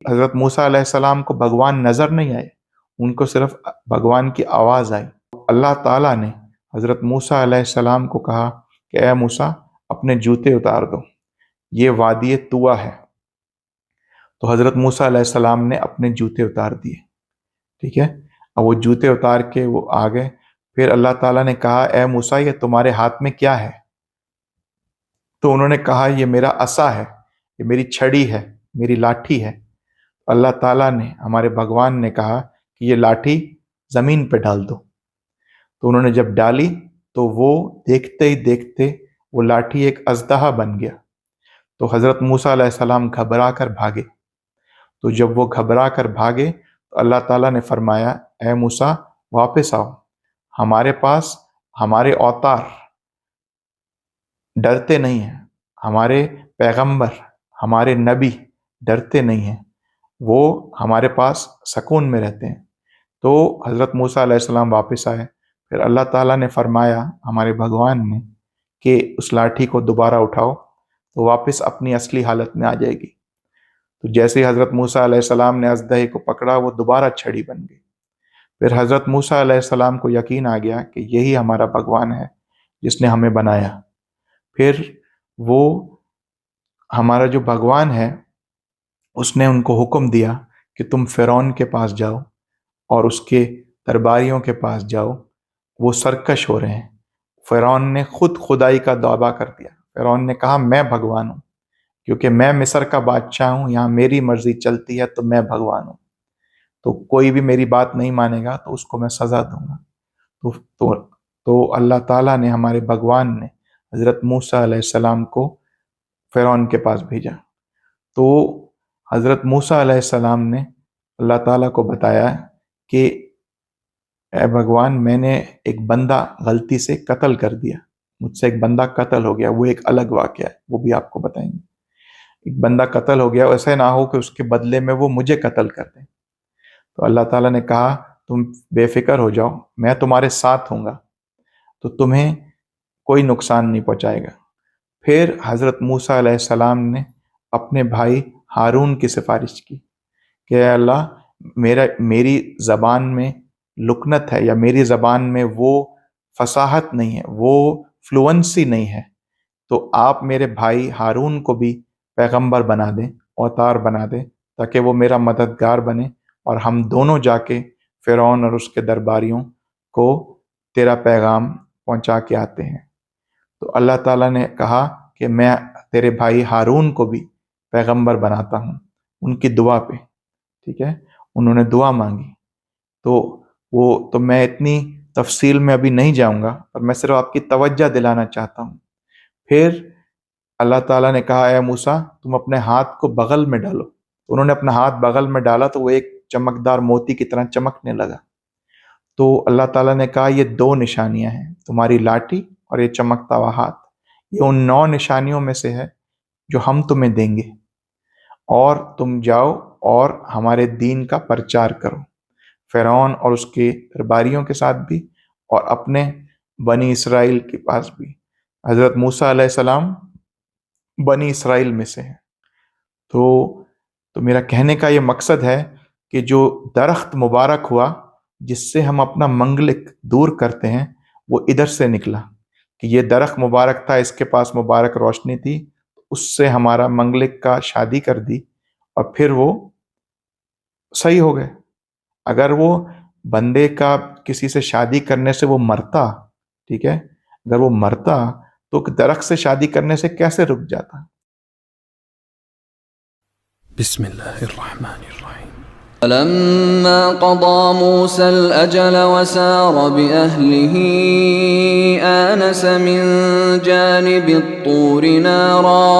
حضرت موسیٰ علیہ السلام کو بھگوان نظر نہیں آئے، ان کو صرف بھگوان کی آواز آئی۔ اللہ تعالیٰ نے حضرت موسیٰ علیہ السلام کو کہا کہ اے موسیٰ اپنے جوتے اتار دو، یہ وادی طویٰ ہے۔ تو حضرت موسیٰ علیہ السلام نے اپنے جوتے اتار دیے، ٹھیک ہے۔ اب وہ جوتے اتار کے وہ آ گئے۔ پھر اللہ تعالیٰ نے کہا اے موسیٰ یہ تمہارے ہاتھ میں کیا ہے؟ تو انہوں نے کہا یہ میرا عصا ہے، یہ میری چھڑی ہے، میری لاٹھی ہے۔ اللہ تعالیٰ نے، ہمارے بھگوان نے کہا کہ یہ لاٹھی زمین پہ ڈال دو۔ تو انہوں نے جب ڈالی تو وہ دیکھتے ہی دیکھتے وہ لاٹھی ایک اژدہا بن گیا۔ تو حضرت موسیٰ علیہ السلام گھبرا کر بھاگے۔ تو جب وہ گھبرا کر بھاگے تو اللہ تعالیٰ نے فرمایا اے موسیٰ واپس آؤ، ہمارے پاس ہمارے اوتار ڈرتے نہیں ہیں، ہمارے پیغمبر ہمارے نبی ڈرتے نہیں ہیں، وہ ہمارے پاس سکون میں رہتے ہیں۔ تو حضرت موسیٰ علیہ السلام واپس آئے۔ پھر اللہ تعالیٰ نے فرمایا ہمارے بھگوان نے کہ اس لاٹھی کو دوبارہ اٹھاؤ تو واپس اپنی اصلی حالت میں آ جائے گی۔ تو جیسے ہی حضرت موسیٰ علیہ السلام نے اژدہے کو پکڑا وہ دوبارہ چھڑی بن گئی۔ پھر حضرت موسیٰ علیہ السلام کو یقین آ گیا کہ یہی ہمارا بھگوان ہے جس نے ہمیں بنایا۔ پھر وہ ہمارا جو بھگوان ہے اس نے ان کو حکم دیا کہ تم فرعون کے پاس جاؤ اور اس کے درباریوں کے پاس جاؤ، وہ سرکش ہو رہے ہیں۔ فرعون نے خود خدائی کا دعویٰ کر دیا۔ فرعون نے کہا میں بھگوان ہوں، کیونکہ میں مصر کا بادشاہ ہوں، یہاں میری مرضی چلتی ہے تو میں بھگوان ہوں، تو کوئی بھی میری بات نہیں مانے گا تو اس کو میں سزا دوں گا۔ تو اللہ تعالیٰ نے، ہمارے بھگوان نے حضرت موسیٰ علیہ السلام کو فرعون کے پاس بھیجا۔ تو حضرت موسیٰ علیہ السلام نے اللہ تعالیٰ کو بتایا کہ اے بھگوان میں نے ایک بندہ غلطی سے قتل کر دیا، مجھ سے ایک بندہ قتل ہو گیا، وہ ایک الگ واقعہ ہے، وہ بھی آپ کو بتائیں گے۔ ایک بندہ قتل ہو گیا، ایسے نہ ہو کہ اس کے بدلے میں وہ مجھے قتل کر دیں۔ تو اللہ تعالیٰ نے کہا تم بے فکر ہو جاؤ، میں تمہارے ساتھ ہوں گا، تو تمہیں کوئی نقصان نہیں پہنچائے گا۔ پھر حضرت موسیٰ علیہ السلام نے اپنے بھائی ہارون کی سفارش کی کہ اے اللہ میری زبان میں لکنت ہے، یا میری زبان میں وہ فصاحت نہیں ہے، وہ فلوئنسی نہیں ہے، تو آپ میرے بھائی ہارون کو بھی پیغمبر بنا دیں، اوتار بنا دیں، تاکہ وہ میرا مددگار بنے اور ہم دونوں جا کے فرعون اور اس کے درباریوں کو تیرا پیغام پہنچا کے آتے ہیں۔ تو اللہ تعالیٰ نے کہا کہ میں تیرے بھائی ہارون کو بھی پیغمبر بناتا ہوں، ان کی دعا پہ، ٹھیک ہے۔ انہوں نے دعا مانگی، تو میں اتنی تفصیل میں ابھی نہیں جاؤں گا، اور میں صرف آپ کی توجہ دلانا چاہتا ہوں۔ پھر اللہ تعالیٰ نے کہا اے موسیٰ تم اپنے ہاتھ کو بغل میں ڈالو۔ انہوں نے اپنا ہاتھ بغل میں ڈالا تو وہ ایک چمکدار موتی کی طرح چمکنے لگا۔ تو اللہ تعالیٰ نے کہا یہ 2 نشانیاں ہیں، تمہاری لاٹھی اور یہ چمکتا ہوا ہاتھ، یہ ان 9 نشانیوں میں سے ہے جو ہم تمہیں دیں گے، اور تم جاؤ اور ہمارے دین کا پرچار کرو، فرعون اور اس کے درباریوں کے ساتھ بھی اور اپنے بنی اسرائیل کے پاس بھی۔ حضرت موسیٰ علیہ السلام بنی اسرائیل میں سے ہیں۔ تو میرا کہنے کا یہ مقصد ہے کہ جو درخت مبارک ہوا جس سے ہم اپنا منگلک دور کرتے ہیں وہ ادھر سے نکلا، کہ یہ درخت مبارک تھا، اس کے پاس مبارک روشنی تھی، اس سے ہمارا منگلک کا شادی کر دی اور پھر وہ صحیح ہو گئے۔ اگر وہ بندے کا کسی سے شادی کرنے سے وہ مرتا، ٹھیک ہے، اگر وہ مرتا تو درخت سے شادی کرنے سے کیسے رک جاتا؟ بسم اللہ الرحمن الرحیم۔ فلما قضى موسى الأجل وسار بأهله آنس من جانب الطور نارا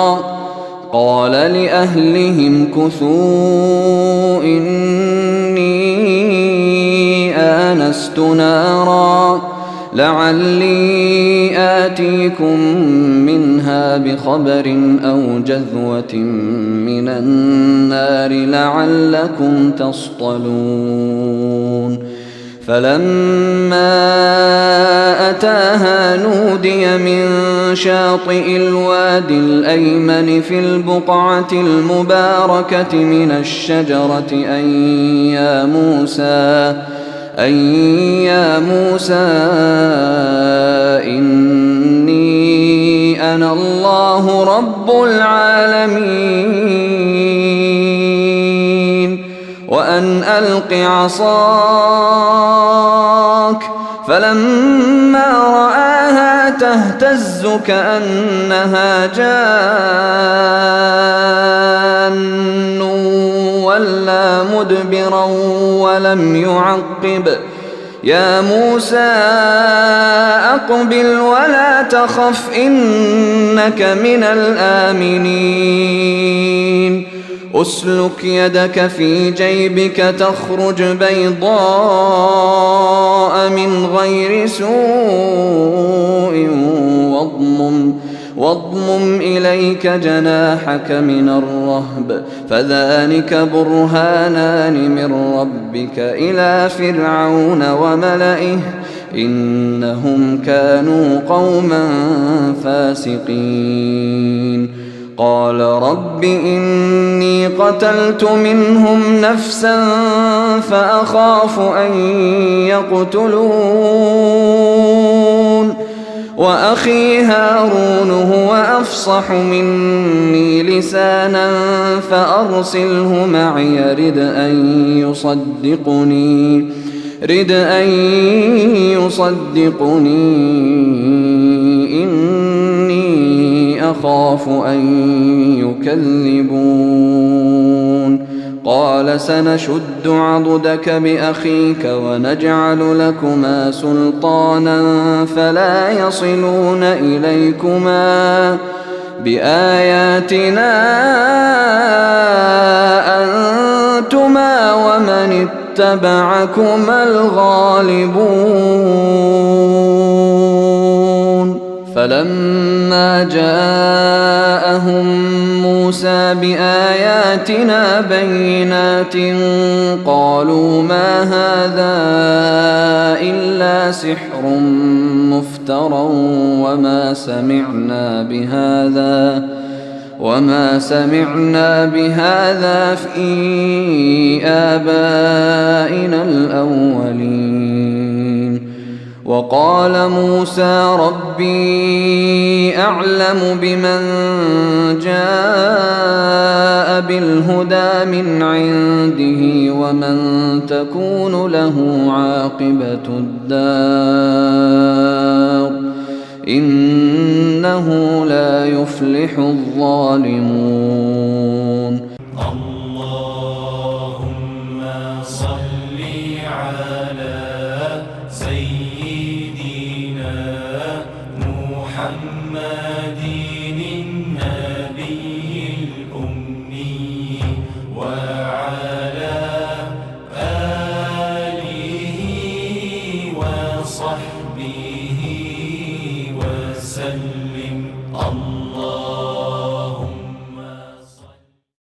قال لأهلهم كثوا إني آنست نارا لعلي آتيكم منها بخبر أو جذوة من النار لعلكم تصطلون فلما أتاها نودي من شاطئ الوادي الأيمن في البقعة المباركة من الشجرة أن يا موسى إني أنا الله رب العالمين وأن ألق عصاك. فلما رآها تهتز كأنها جان ولا مدبرا ولم يعقب. يا موسى أقبل ولا تخف إنك من الآمنين. أسلك يدك في جيبك تخرج بيضاء من غير سوء واضمم إليك جناحك من الرهب فذلك برهانان من ربك إلى فرعون وملئه إنهم كانوا قوما فاسقين. قال رب إني قتلت منهم نفسا فأخاف أن يقتلون وأخي هارون هو أفصح مني لسانا فأرسله معي رد أن يصدقني إني أخاف أن يكذبون. قال سنشد عضدك بأخيك ونجعل لكما سلطانا فلا يصلون إليكما بآياتنا أنتما ومن اتبعكما الغالبون. فلما جاءهم موسى بآياتنا بينات قالوا ما هذا إلا سحر مفترى وما سمعنا بهذا في آبائنا الأولين. وقال موسى ربي أعلم بمن جاء بالهدى من عنده ومن تكون له عاقبة الدار إنه لا يفلح الظالمون.